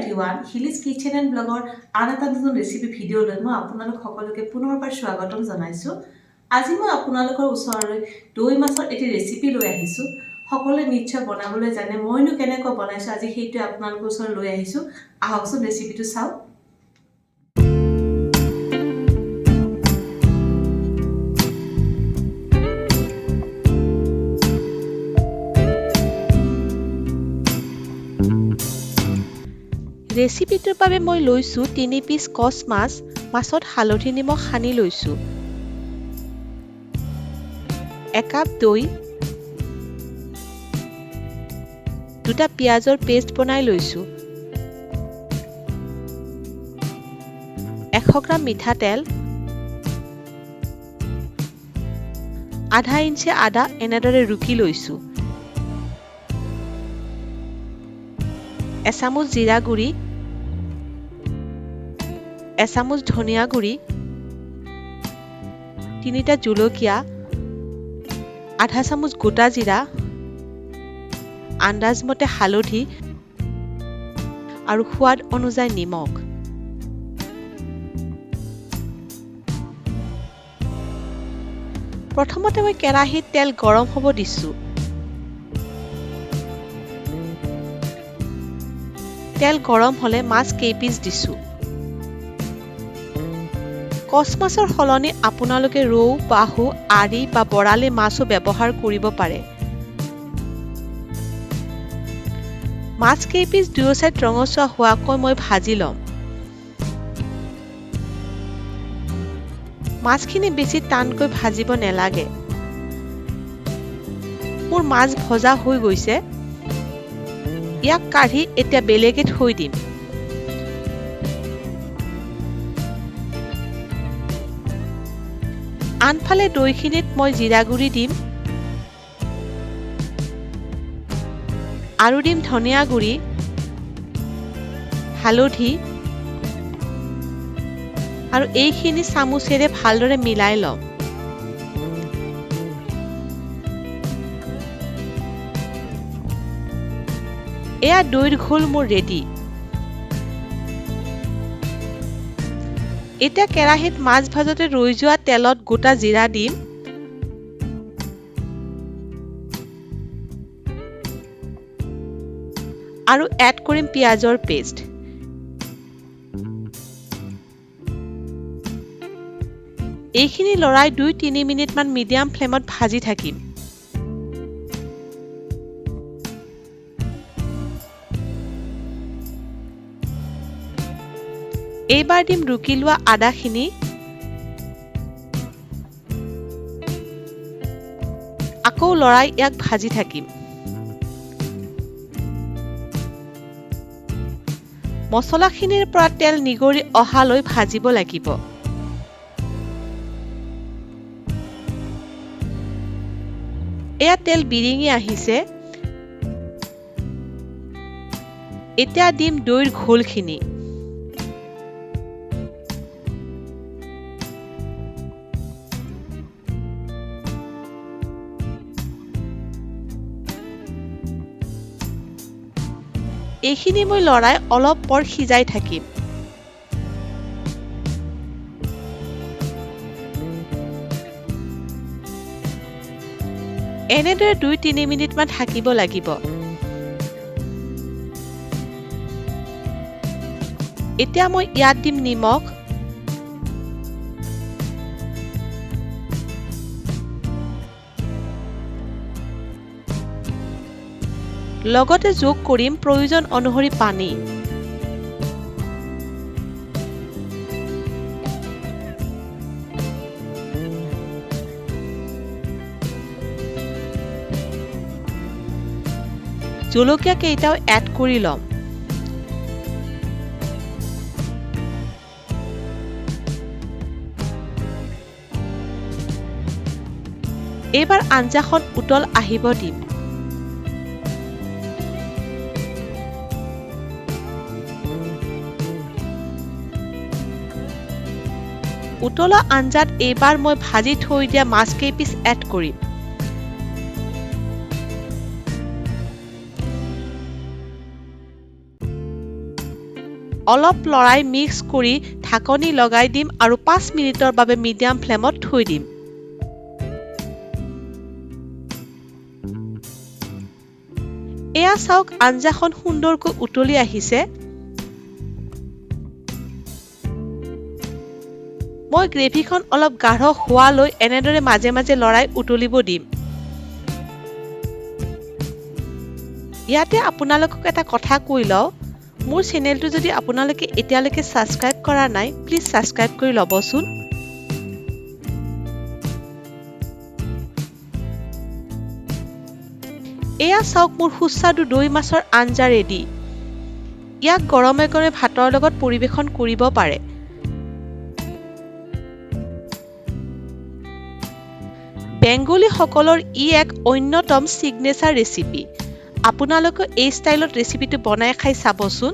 everyone, Hileez Kitchen and Blogger আন এটা নতুন ৰেচিপি ভিডিঅ' লৈ মই আপোনালোক সকলোকে পুনৰবাৰ স্বাগতম জনাইছো। আজি মই আপোনালোকৰ ওচৰলৈ দৈ মাছৰ এটি ৰেচিপি লৈ আহিছো। সকলোৱে নিশ্চয় বনাবলৈ জানে, মইনো কেনেকৈ বনাইছো আজি সেইটো আপোনালোকৰ ওচৰলৈ লৈ আহিছো। আহকচোন ৰেচিপিটো চাও। ৰেচিপিটোৰ বাবে মই লৈছো 3 পিচ কচ মাছ, মাছত হালধি নিমখ সানি লৈছো। 1 কাপ দৈ, 2টা পিয়াজৰ পেষ্ট বনাই লৈছো, 100 গ্ৰাম মিঠাতেল, আধা ইঞ্চি আদা এনেদৰে ৰুকি লৈছো, এচামুচ জিৰা গুৰি, এচামুচ ধনিয়া গুৰি, 3টা জলকীয়া, আধা চামুচ গোটা জিৰা, আন্দাজমতে হালধি আৰু সোৱাদ অনুযায়ী নিমখ। প্ৰথমতে মই কেৰাহীত তেল গৰম হ'ব দিছো। তেল গৰম হলে মাছ কেইপিচ দিছো। কচ মাছৰ সলনি আপোনালোকে ৰৌ, বাহু, আৰি বা বৰালি মাছো ব্যৱহাৰ কৰিব পাৰে। মাছ কেইপিচ দুয়ো চাইড ৰঙচুৱা হোৱাকৈ মই ভাজি ল'ম। মাছখিনি বেছি টানকৈ ভাজিব নালাগে। মোৰ মাছ ভজা হৈ গৈছে। ইয়াক কাঢ়ি এতিয়া বেলেগে থৈ দিম। আনফালে দৈখিনিত মই জিৰা গুৰি দিম আৰু দিম ধনিয়া গুৰি, হালধি আৰু এইখিনি চামুচেৰে ভালদৰে মিলাই ল'ম। এয়া দৈৰ ঘোল মোৰ ৰেডি। এতিয়া কেৰাহীত মাছ ভাজতে ৰৈ যোৱা তেলত গোটা জিৰা দিম আৰু এড কৰিম পিয়াজৰ পেষ্ট। এইখিনি লৰাই 2-3 মিনিট মান মিডিয়াম ফ্লেমত ভাজি থাকিম। এইবাৰ দিম ৰুকি লোৱা আদাখিনি, আকৌ লৰাই ইয়াক ভাজি থাকিম। মছলাখিনিৰ পৰা তেল নিগৰি অহালৈ ভাজিব লাগিব। এয়া তেল বিৰিঙি আহিছে। এতিয়া দিম দৈৰ ঘোলখিনি। এইখিনি মই লৰাই অলপ পৰ সিজাই থাকিম। এনেদৰে 2-3 মিনিট মান থাকিব লাগিব। এতিয়া মই ইয়াত দিম নিমখ, লগতে যোগ কৰিম প্ৰয়োজন অনুসৰি পানী। জলকীয়া কেইটাও এড কৰি ল'ম। এইবাৰ আঞ্জাখন উতল আহিব দিম। উতলা আঞ্জাত এইবাৰ মই ভাজি থৈ দিয়া মাছ কেইপিচ এড কৰিম। অলপ লৰাই মিক্স কৰি ঢাকনি লগাই দিম আৰু 5 মিনিটৰ বাবে মিডিয়াম ফ্লেমত থৈ দিম। এয়া চাওক আঞ্জাখন সুন্দৰকৈ উতলি আহিছে। মই গ্ৰেভিখন অলপ গাঢ় হোৱালৈ এনেদৰে মাজে মাজে লৰাই উতলিব দিম। ইয়াতে আপোনালোকক এটা কথা কৈ লওঁ, মোৰ চেনেলটো যদি আপোনালোকে এতিয়ালৈকে ছাবস্ক্ৰাইব কৰা নাই প্লিজ ছাবস্ক্ৰাইব কৰি ল'বচোন। এয়া চাওক মোৰ সুস্বাদু দৈ মাছৰ আঞ্জা ৰেডি। ইয়াক গৰমে গৰমে ভাতৰ লগত পৰিৱেশন কৰিব পাৰে। বেংগলী সকলৰ ই এক অন্যতম সিগনেচাৰ ৰেচিপি। আপোনালোকে এই ষ্টাইলত ৰেচিপিটো বনাই খাই চাবচোন।